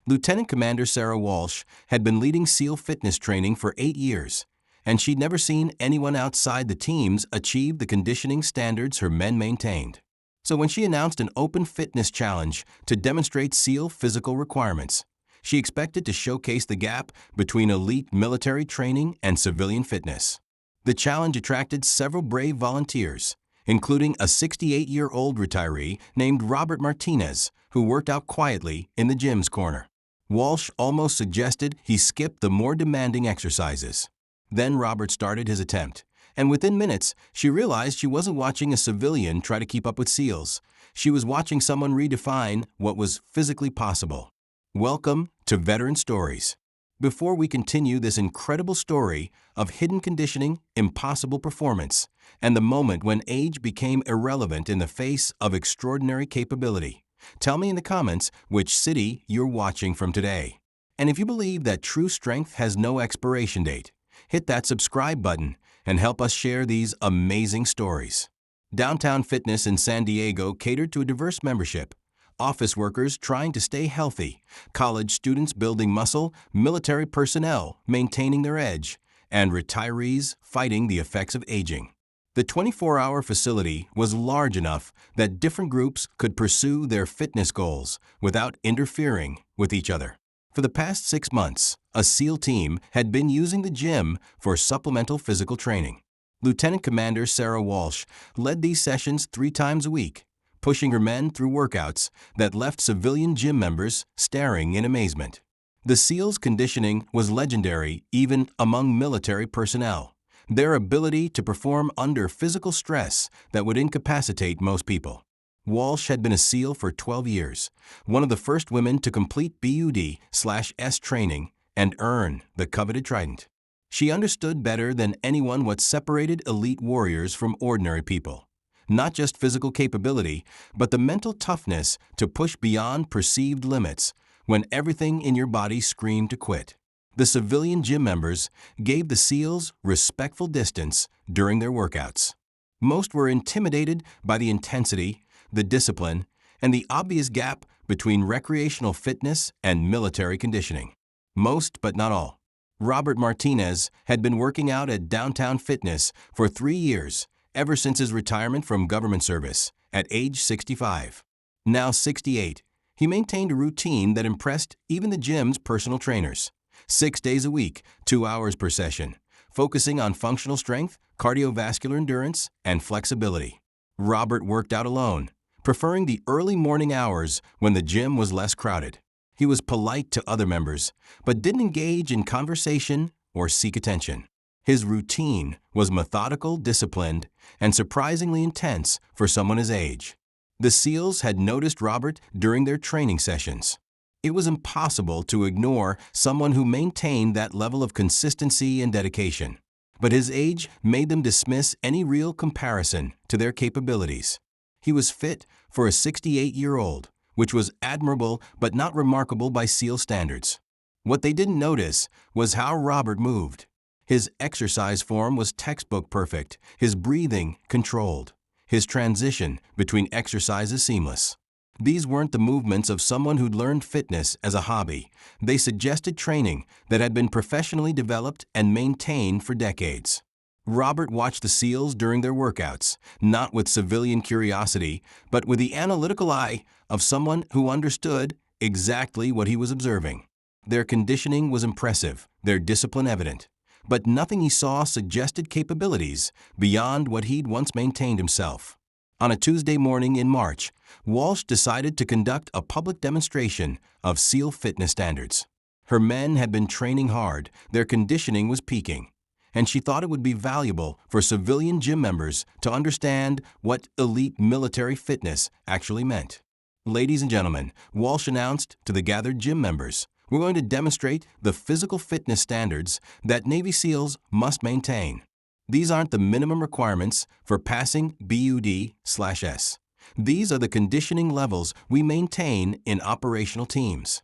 Lieutenant Commander Sarah Walsh had been leading SEAL fitness training for 8 years, and she'd never seen anyone outside the teams achieve the conditioning standards her men maintained. So when she announced an open fitness challenge to demonstrate SEAL physical requirements, she expected to showcase the gap between elite military training and civilian fitness. The challenge attracted several brave volunteers, including a 68-year-old retiree named Robert Martinez, who worked out quietly in the gym's corner. Walsh almost suggested he skip the more demanding exercises. Then Robert started his attempt, and within minutes, she realized she wasn't watching a civilian try to keep up with SEALs. She was watching someone redefine what was physically possible. Welcome to Veteran Stories. Before we continue this incredible story of hidden conditioning, impossible performance, and the moment when age became irrelevant in the face of extraordinary capability, tell me in the comments which city you're watching from today. And if you believe that true strength has no expiration date, hit that subscribe button and help us share these amazing stories. Downtown Fitness in San Diego catered to a diverse membership. Office workers trying to stay healthy, college students building muscle, military personnel maintaining their edge, and retirees fighting the effects of aging. The 24-hour facility was large enough that different groups could pursue their fitness goals without interfering with each other. For the past 6 months, a SEAL team had been using the gym for supplemental physical training. Lieutenant Commander Sarah Walsh led these sessions 3 times a week, pushing her men through workouts that left civilian gym members staring in amazement. The SEALs' conditioning was legendary even among military personnel. Their ability to perform under physical stress that would incapacitate most people. Walsh had been a SEAL for 12 years, one of the first women to complete BUD/S training and earn the coveted trident. She understood better than anyone what separated elite warriors from ordinary people. Not just physical capability, but the mental toughness to push beyond perceived limits when everything in your body screamed to quit. The civilian gym members gave the SEALs respectful distance during their workouts. Most were intimidated by the intensity, the discipline, and the obvious gap between recreational fitness and military conditioning. Most, but not all. Robert Martinez had been working out at Downtown Fitness for 3 years, ever since his retirement from government service at age 65. Now 68, he maintained a routine that impressed even the gym's personal trainers. 6 days a week, 2 hours per session, focusing on functional strength, cardiovascular endurance, and flexibility. Robert worked out alone, preferring the early morning hours when the gym was less crowded. He was polite to other members, but didn't engage in conversation or seek attention. His routine was methodical, disciplined, and surprisingly intense for someone his age. The SEALs had noticed Robert during their training sessions. It was impossible to ignore someone who maintained that level of consistency and dedication. But his age made them dismiss any real comparison to their capabilities. He was fit for a 68-year-old, which was admirable but not remarkable by SEAL standards. What they didn't notice was how Robert moved. His exercise form was textbook perfect, his breathing controlled, his transition between exercises seamless. These weren't the movements of someone who'd learned fitness as a hobby. They suggested training that had been professionally developed and maintained for decades. Robert watched the SEALs during their workouts, not with civilian curiosity, but with the analytical eye of someone who understood exactly what he was observing. Their conditioning was impressive, their discipline evident. But nothing he saw suggested capabilities beyond what he'd once maintained himself. On a Tuesday morning in March, Walsh decided to conduct a public demonstration of SEAL fitness standards. Her men had been training hard, their conditioning was peaking, and she thought it would be valuable for civilian gym members to understand what elite military fitness actually meant. Ladies and gentlemen, Walsh announced to the gathered gym members, we're going to demonstrate the physical fitness standards that Navy SEALs must maintain. These aren't the minimum requirements for passing BUD/S. These are the conditioning levels we maintain in operational teams.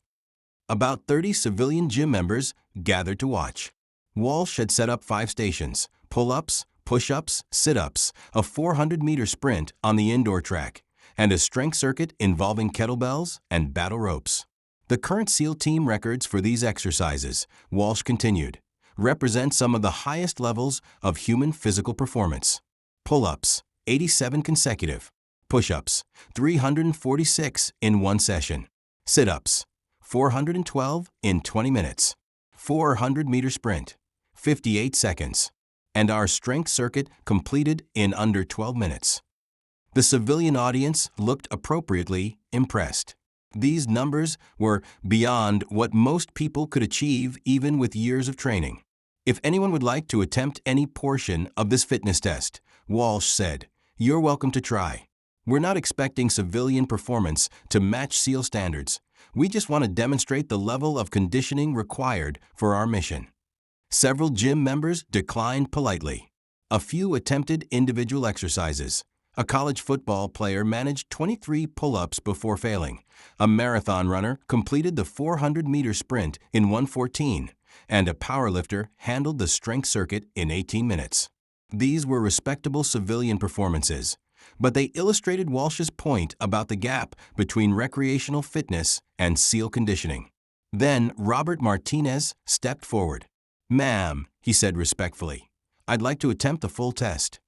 About 30 civilian gym members gathered to watch. Walsh had set up 5 stations, pull-ups, push-ups, sit-ups, a 400-meter sprint on the indoor track, and a strength circuit involving kettlebells and battle ropes. The current SEAL team records for these exercises, Walsh continued, represent some of the highest levels of human physical performance. Pull-ups, 87 consecutive. Push-ups, 346 in one session. Sit-ups, 412 in 20 minutes. 400-meter sprint, 58 seconds. And our strength circuit completed in under 12 minutes. The civilian audience looked appropriately impressed. These numbers were beyond what most people could achieve even with years of training. If anyone would like to attempt any portion of this fitness test, Walsh said, you're welcome to try. We're not expecting civilian performance to match SEAL standards. We just want to demonstrate the level of conditioning required for our mission. Several gym members declined politely. A few attempted individual exercises. A college football player managed 23 pull-ups before failing. A marathon runner completed the 400-meter sprint in 1:14, and a powerlifter handled the strength circuit in 18 minutes. These were respectable civilian performances, but they illustrated Walsh's point about the gap between recreational fitness and SEAL conditioning. Then Robert Martinez stepped forward. "Ma'am," he said respectfully, "I'd like to attempt the full test."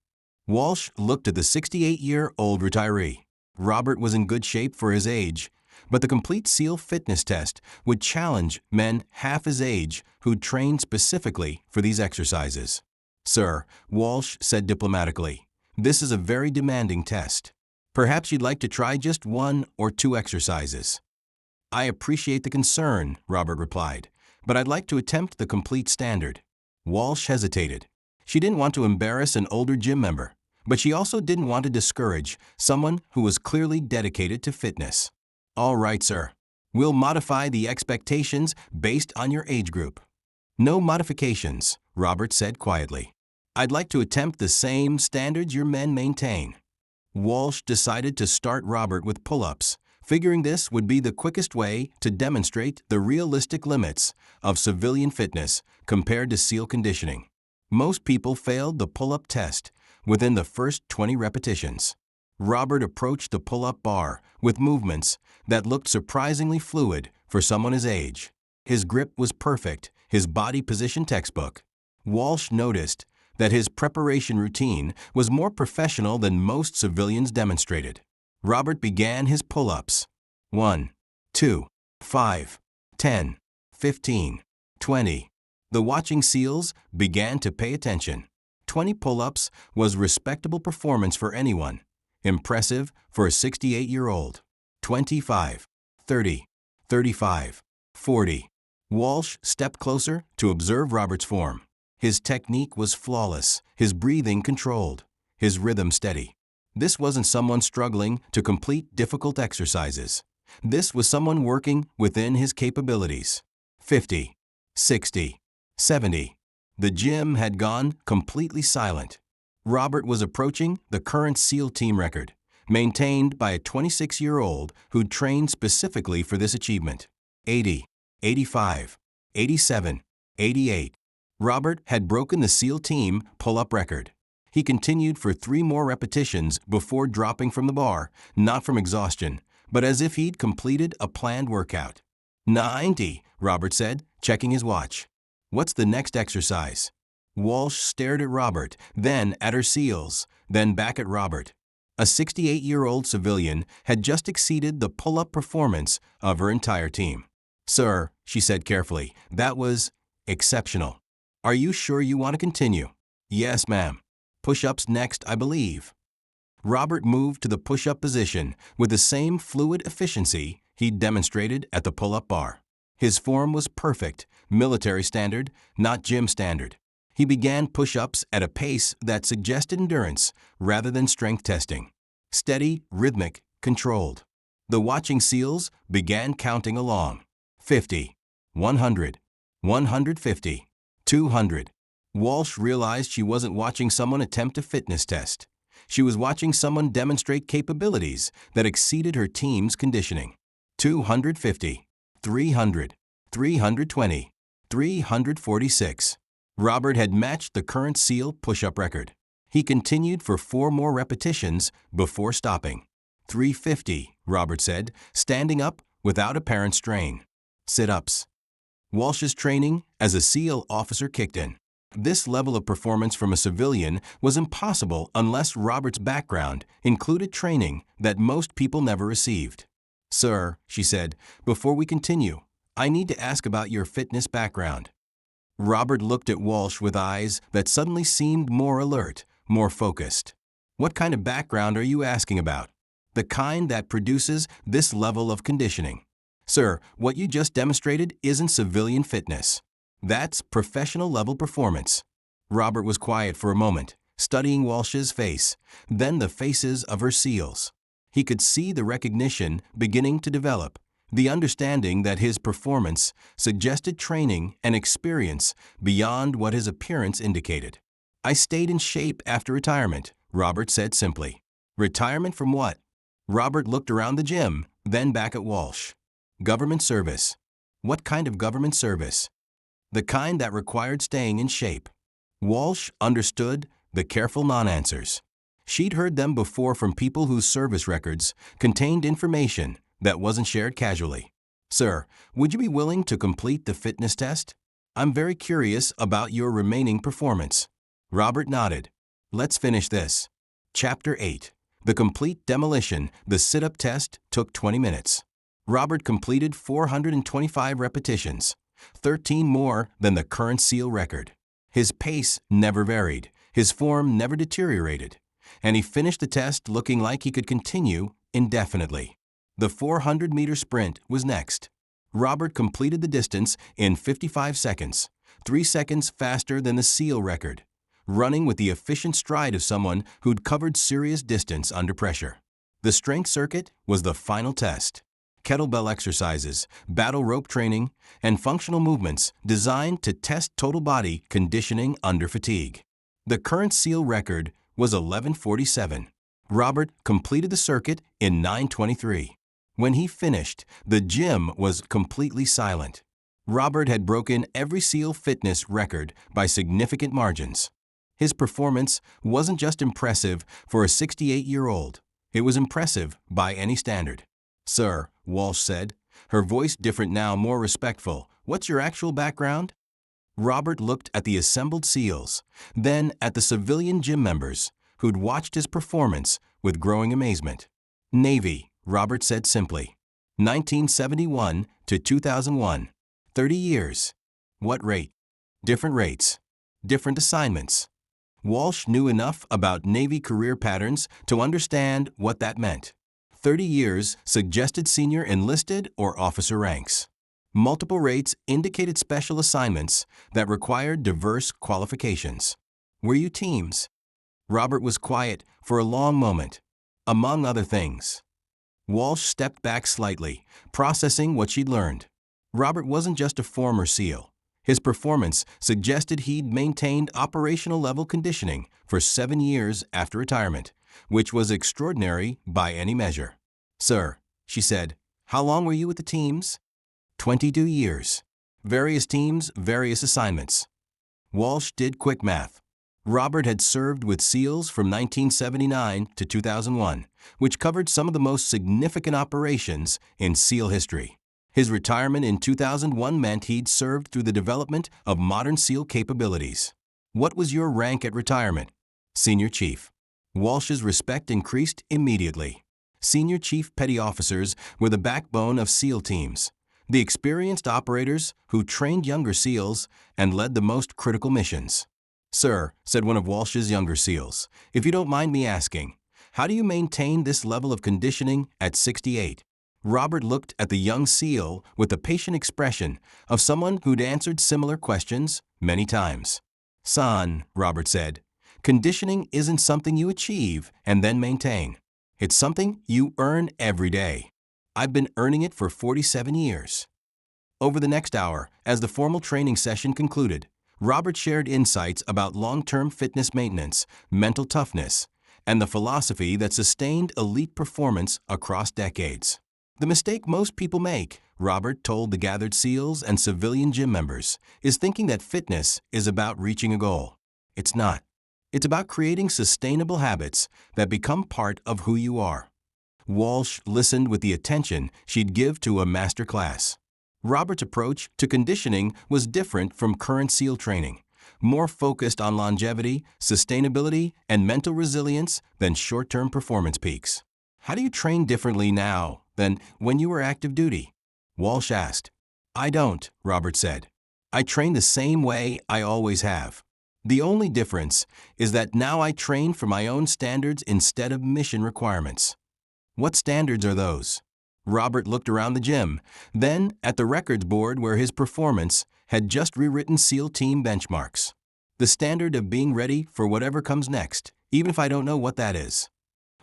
Walsh looked at the 68-year-old retiree. Robert was in good shape for his age, but the complete SEAL fitness test would challenge men half his age who'd trained specifically for these exercises. "Sir," Walsh said diplomatically, "this is a very demanding test. Perhaps you'd like to try just 1 or 2 exercises." "I appreciate the concern," Robert replied, "but I'd like to attempt the complete standard." Walsh hesitated. She didn't want to embarrass an older gym member, but she also didn't want to discourage someone who was clearly dedicated to fitness. "All right, sir. We'll modify the expectations based on your age group." "No modifications," Robert said quietly. "I'd like to attempt the same standards your men maintain." Walsh decided to start Robert with pull-ups, figuring this would be the quickest way to demonstrate the realistic limits of civilian fitness compared to SEAL conditioning. Most people failed the pull-up test within the first 20 repetitions. Robert approached the pull-up bar with movements that looked surprisingly fluid for someone his age. His grip was perfect, his body position textbook. Walsh noticed that his preparation routine was more professional than most civilians demonstrated. Robert began his pull-ups. 1, 2, 5, 10, 15, 20. The watching SEALs began to pay attention. 20 pull-ups was respectable performance for anyone. Impressive for a 68-year-old. 25, 30, 35, 40. Walsh stepped closer to observe Robert's form. His technique was flawless, his breathing controlled, his rhythm steady. This wasn't someone struggling to complete difficult exercises. This was someone working within his capabilities. 50, 60, 70. The gym had gone completely silent. Robert was approaching the current SEAL team record, maintained by a 26-year-old who'd trained specifically for this achievement. 80, 85, 87, 88. Robert had broken the SEAL team pull-up record. He continued for 3 more repetitions before dropping from the bar, not from exhaustion, but as if he'd completed a planned workout. 90, Robert said, checking his watch. "What's the next exercise?" Walsh stared at Robert, then at her SEALs, then back at Robert. A 68-year-old civilian had just exceeded the pull-up performance of her entire team. "Sir," she said carefully, "that was exceptional. Are you sure you want to continue?" "Yes, ma'am. Push-ups next, I believe." Robert moved to the push-up position with the same fluid efficiency he'd demonstrated at the pull-up bar. His form was perfect, military standard, not gym standard. He began push-ups at a pace that suggested endurance rather than strength testing. Steady, rhythmic, controlled. The watching SEALs began counting along. 50, 100, 150, 200. Walsh realized she wasn't watching someone attempt a fitness test. She was watching someone demonstrate capabilities that exceeded her team's conditioning. 250, 300, 320, 346. Robert had matched the current SEAL push-up record. He continued for 4 more repetitions before stopping. 350, Robert said, standing up without apparent strain. sit-ups. Walsh's training as a SEAL officer kicked in. This level of performance from a civilian was impossible unless Robert's background included training that most people never received. "Sir," she said, "before we continue, I need to ask about your fitness background." Robert looked at Walsh with eyes that suddenly seemed more alert, more focused. "What kind of background are you asking about?" "The kind that produces this level of conditioning." "Sir, what you just demonstrated isn't civilian fitness. That's professional-level performance." Robert was quiet for a moment, studying Walsh's face, then the faces of her SEALs. He could see the recognition beginning to develop, the understanding that his performance suggested training and experience beyond what his appearance indicated. "I stayed in shape after retirement," Robert said simply. "Retirement from what?" Robert looked around the gym, then back at Walsh. "Government service." "What kind of government service?" "The kind that required staying in shape." Walsh understood the careful non-answers. She'd heard them before from people whose service records contained information that wasn't shared casually. "Sir, would you be willing to complete the fitness test? I'm very curious about your remaining performance." Robert nodded. "Let's finish this." Chapter 8. The complete demolition. The sit-up test took 20 minutes. Robert completed 425 repetitions, 13 more than the current SEAL record. His pace never varied, his form never deteriorated, and he finished the test looking like he could continue indefinitely. The 400-meter sprint was next. Robert completed the distance in 55 seconds, 3 seconds faster than the SEAL record, running with the efficient stride of someone who'd covered serious distance under pressure. The strength circuit was the final test. Kettlebell exercises, battle rope training, and functional movements designed to test total body conditioning under fatigue. The current SEAL record was 11:47. Robert completed the circuit in 9:23. When he finished, the gym was completely silent. Robert had broken every SEAL fitness record by significant margins. His performance wasn't just impressive for a 68-year-old. It was impressive by any standard. "Sir," Walsh said, her voice different now, more respectful, "what's your actual background?" Robert looked at the assembled SEALs, then at the civilian gym members who'd watched his performance with growing amazement. "Navy," Robert said simply. 1971 to 2001. 30 years. "What rate?" "Different rates. Different assignments." Walsh knew enough about Navy career patterns to understand what that meant. 30 years suggested senior enlisted or officer ranks. Multiple rates indicated special assignments that required diverse qualifications. "Were you teams?" Robert was quiet for a long moment. "Among other things." Walsh stepped back slightly, processing what she'd learned. Robert wasn't just a former SEAL. His performance suggested he'd maintained operational-level conditioning for 7 years after retirement, which was extraordinary by any measure. "Sir," she said, "how long were you with the teams?" 22 years. Various teams, various assignments. Walsh did quick math. Robert had served with SEALs from 1979 to 2001, which covered some of the most significant operations in SEAL history. His retirement in 2001 meant he'd served through the development of modern SEAL capabilities. "What was your rank at retirement?" "Senior Chief." Walsh's respect increased immediately. Senior Chief Petty Officers were the backbone of SEAL teams, the experienced operators who trained younger SEALs and led the most critical missions. "Sir," said one of Walsh's younger SEALs, "if you don't mind me asking, how do you maintain this level of conditioning at 68? Robert looked at the young SEAL with the patient expression of someone who'd answered similar questions many times. "Son," Robert said, "conditioning isn't something you achieve and then maintain. It's something you earn every day. I've been earning it for 47 years." Over the next hour, as the formal training session concluded, Robert shared insights about long-term fitness maintenance, mental toughness, and the philosophy that sustained elite performance across decades. "The mistake most people make," Robert told the gathered SEALs and civilian gym members, "is thinking that fitness is about reaching a goal. It's not. It's about creating sustainable habits that become part of who you are." Walsh listened with the attention she'd give to a master class. Robert's approach to conditioning was different from current SEAL training, more focused on longevity, sustainability, and mental resilience than short-term performance peaks. How do you train differently now than when you were active duty? Walsh asked. I don't, Robert said. I train the same way I always have. The only difference is that now I train for my own standards instead of mission requirements. What standards are those? Robert looked around the gym, then at the records board where his performance had just rewritten SEAL team benchmarks. The standard of being ready for whatever comes next, even if I don't know what that is.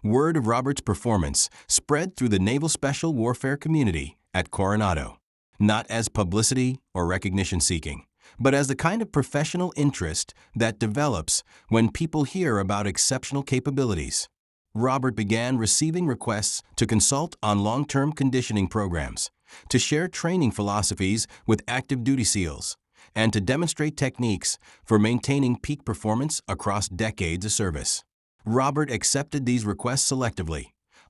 Word of Robert's performance spread through the Naval Special Warfare community at Coronado, not as publicity or recognition seeking, but as the kind of professional interest that develops when people hear about exceptional capabilities. Robert began receiving requests to consult on long-term conditioning programs, to share training philosophies with active duty SEALs, and to demonstrate techniques for maintaining peak performance across decades of service. Robert accepted these requests selectively,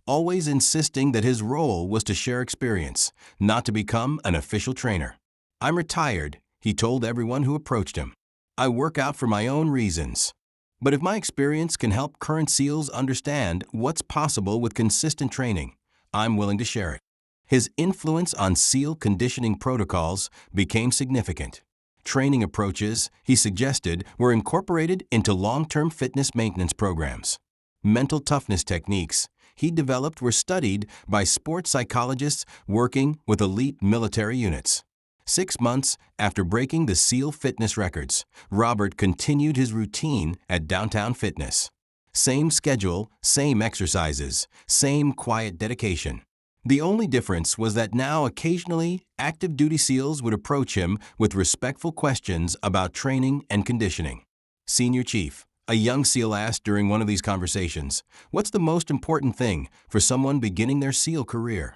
always insisting that his role was to share experience, not to become an official trainer. I'm retired, he told everyone who approached him. I work out for my own reasons. But if my experience can help current SEALs understand what's possible with consistent training, I'm willing to share it. His influence on SEAL conditioning protocols became significant. Training approaches, he suggested, were incorporated into long-term fitness maintenance programs. Mental toughness techniques he developed were studied by sports psychologists working with elite military units. 6 months after breaking the SEAL fitness records, Robert continued his routine at Downtown Fitness. Same schedule, same exercises, same quiet dedication. The only difference was that now occasionally active duty SEALs would approach him with respectful questions about training and conditioning. Senior Chief, a young SEAL asked during one of these conversations, what's the most important thing for someone beginning their SEAL career?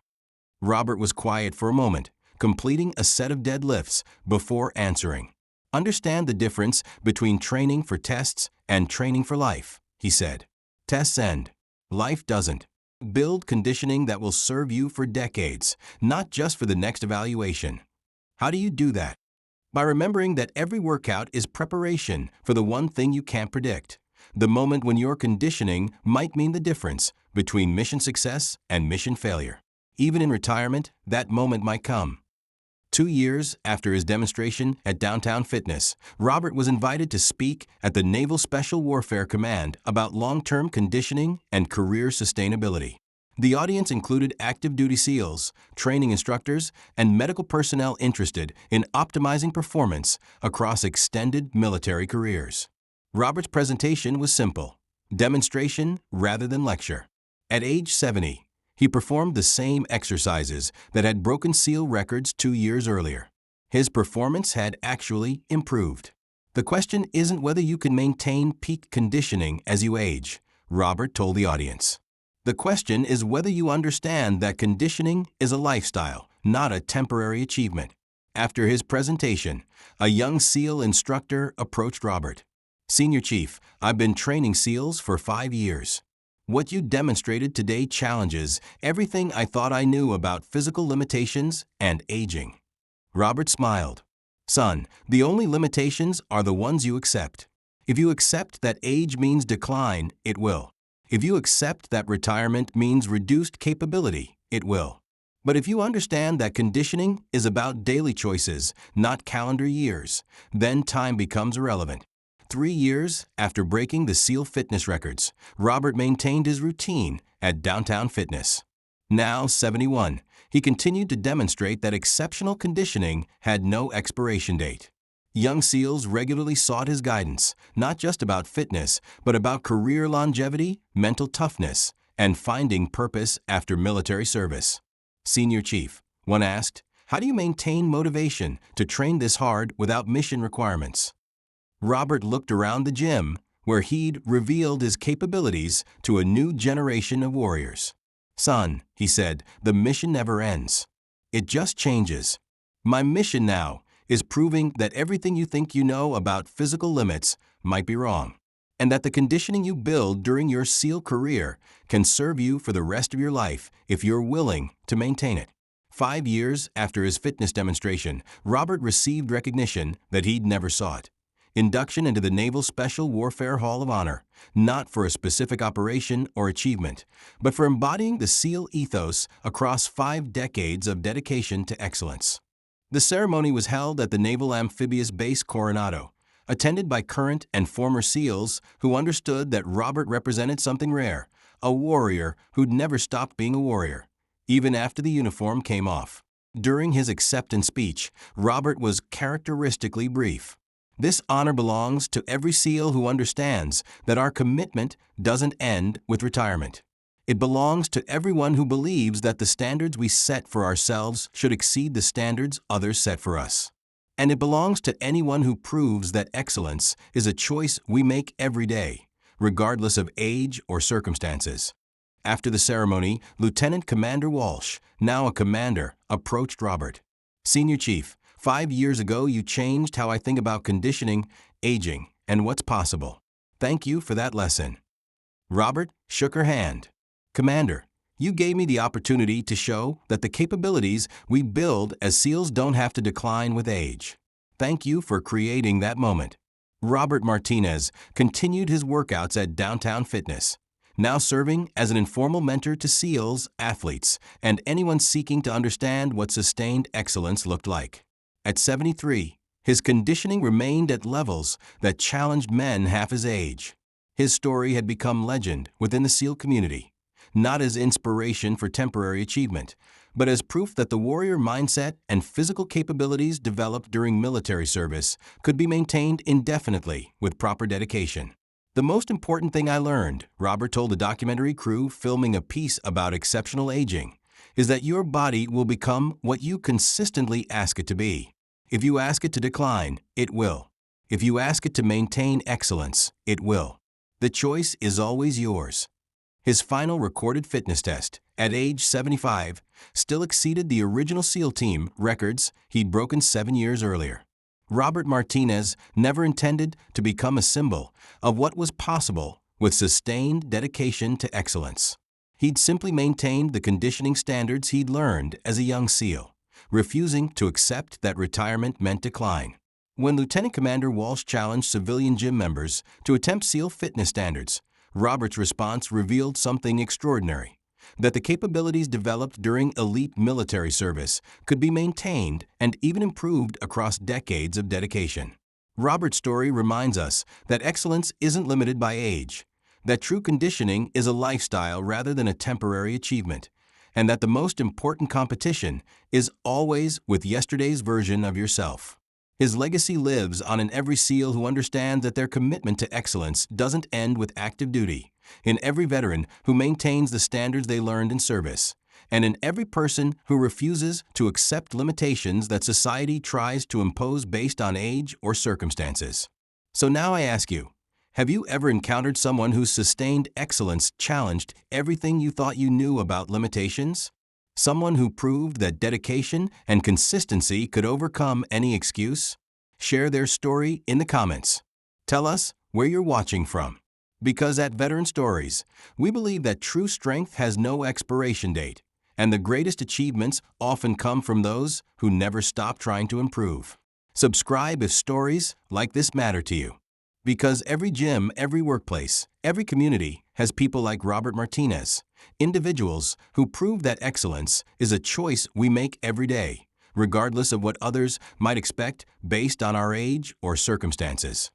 Robert was quiet for a moment, completing a set of deadlifts before answering. Understand the difference between training for tests and training for life, he said. Tests end. Life doesn't. Build conditioning that will serve you for decades, not just for the next evaluation. How do you do that? By remembering that every workout is preparation for the one thing you can't predict, the moment when your conditioning might mean the difference between mission success and mission failure. Even in retirement, that moment might come. 2 years after his demonstration at Downtown Fitness, Robert was invited to speak at the Naval Special Warfare Command about long-term conditioning and career sustainability. The audience included active duty SEALs, training instructors, and medical personnel interested in optimizing performance across extended military careers. Robert's presentation was simple: demonstration rather than lecture. At age 70, he performed the same exercises that had broken SEAL records 2 years earlier. His performance had actually improved. The question isn't whether you can maintain peak conditioning as you age, Robert told the audience. The question is whether you understand that conditioning is a lifestyle, not a temporary achievement. After his presentation, a young SEAL instructor approached Robert. Senior Chief, I've been training SEALs for 5 years. What you demonstrated today challenges everything I thought I knew about physical limitations and aging. Robert smiled. Son, the only limitations are the ones you accept. If you accept that age means decline, it will. If you accept that retirement means reduced capability, it will. But if you understand that conditioning is about daily choices, not calendar years, then time becomes irrelevant. 3 years after breaking the SEAL fitness records, Robert maintained his routine at Downtown Fitness. Now 71, he continued to demonstrate that exceptional conditioning had no expiration date. Young SEALs regularly sought his guidance, not just about fitness, but about career longevity, mental toughness, and finding purpose after military service. Senior Chief, one asked, how do you maintain motivation to train this hard without mission requirements? Robert looked around the gym, where he'd revealed his capabilities to a new generation of warriors. Son, he said, the mission never ends. It just changes. My mission now is proving that everything you think you know about physical limits might be wrong, and that the conditioning you build during your SEAL career can serve you for the rest of your life if you're willing to maintain it. 5 years after his fitness demonstration, Robert received recognition that he'd never sought. Induction into the Naval Special Warfare Hall of Honor, not for a specific operation or achievement, but for embodying the SEAL ethos across 5 decades of dedication to excellence. The ceremony was held at the Naval Amphibious Base Coronado, attended by current and former SEALs who understood that Robert represented something rare, a warrior who'd never stopped being a warrior, even after the uniform came off. During his acceptance speech, Robert was characteristically brief. This honor belongs to every SEAL who understands that our commitment doesn't end with retirement. It belongs to everyone who believes that the standards we set for ourselves should exceed the standards others set for us. And it belongs to anyone who proves that excellence is a choice we make every day, regardless of age or circumstances. After the ceremony, Lieutenant Commander Walsh, now a commander, approached Robert. "Senior Chief, 5 years ago you changed how I think about conditioning, aging, and what's possible. Thank you for that lesson." Robert shook her hand. "Commander, you gave me the opportunity to show that the capabilities we build as SEALs don't have to decline with age. Thank you for creating that moment." Robert Martinez continued his workouts at Downtown Fitness, now serving as an informal mentor to SEALs, athletes, and anyone seeking to understand what sustained excellence looked like. At 73, his conditioning remained at levels that challenged men half his age. His story had become legend within the SEAL community, not as inspiration for temporary achievement, but as proof that the warrior mindset and physical capabilities developed during military service could be maintained indefinitely with proper dedication. "The most important thing I learned," Robert told a documentary crew filming a piece about exceptional aging, "is that your body will become what you consistently ask it to be. If you ask it to decline, it will. If you ask it to maintain excellence, it will. The choice is always yours." His final recorded fitness test, at age 75, still exceeded the original SEAL team records he'd broken 7 years earlier. Robert Martinez never intended to become a symbol of what was possible with sustained dedication to excellence. He'd simply maintained the conditioning standards he'd learned as a young SEAL, refusing to accept that retirement meant decline. When Lieutenant Commander Walsh challenged civilian gym members to attempt SEAL fitness standards, Robert's response revealed something extraordinary: that the capabilities developed during elite military service could be maintained and even improved across decades of dedication. Robert's story reminds us that excellence isn't limited by age, that true conditioning is a lifestyle rather than a temporary achievement, and that the most important competition is always with yesterday's version of yourself. His legacy lives on in every SEAL who understands that their commitment to excellence doesn't end with active duty, in every veteran who maintains the standards they learned in service, and in every person who refuses to accept limitations that society tries to impose based on age or circumstances. So now I ask you, have you ever encountered someone whose sustained excellence challenged everything you thought you knew about limitations? Someone who proved that dedication and consistency could overcome any excuse? Share their story in the comments. Tell us where you're watching from. Because at Veteran Stories, we believe that true strength has no expiration date, and the greatest achievements often come from those who never stop trying to improve. Subscribe if stories like this matter to you. Because every gym, every workplace, every community has people like Robert Martinez, individuals who prove that excellence is a choice we make every day, regardless of what others might expect based on our age or circumstances.